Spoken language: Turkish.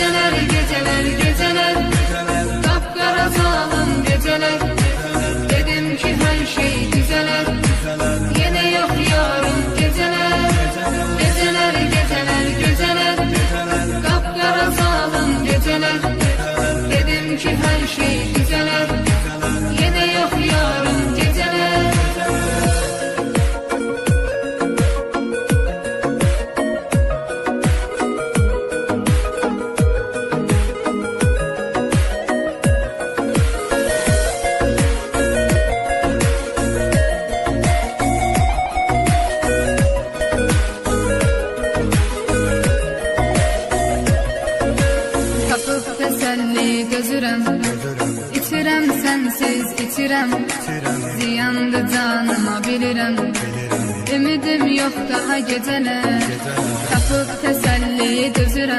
Geceler, geceler, geceler, kapkara zalim geceler. Dedim ki her şey düzeler, yine yok yarın geceler. Geceler, geceler, geceler, kapkara zalim geceler. Dedim ki her şey düzeler, yine yok yarın geceler. Tapıp teselli gözürem, İçirem sensiz içirem, ziyandı canıma bilirem. Ümidim yok daha geceler, tapıp teselli gözürem.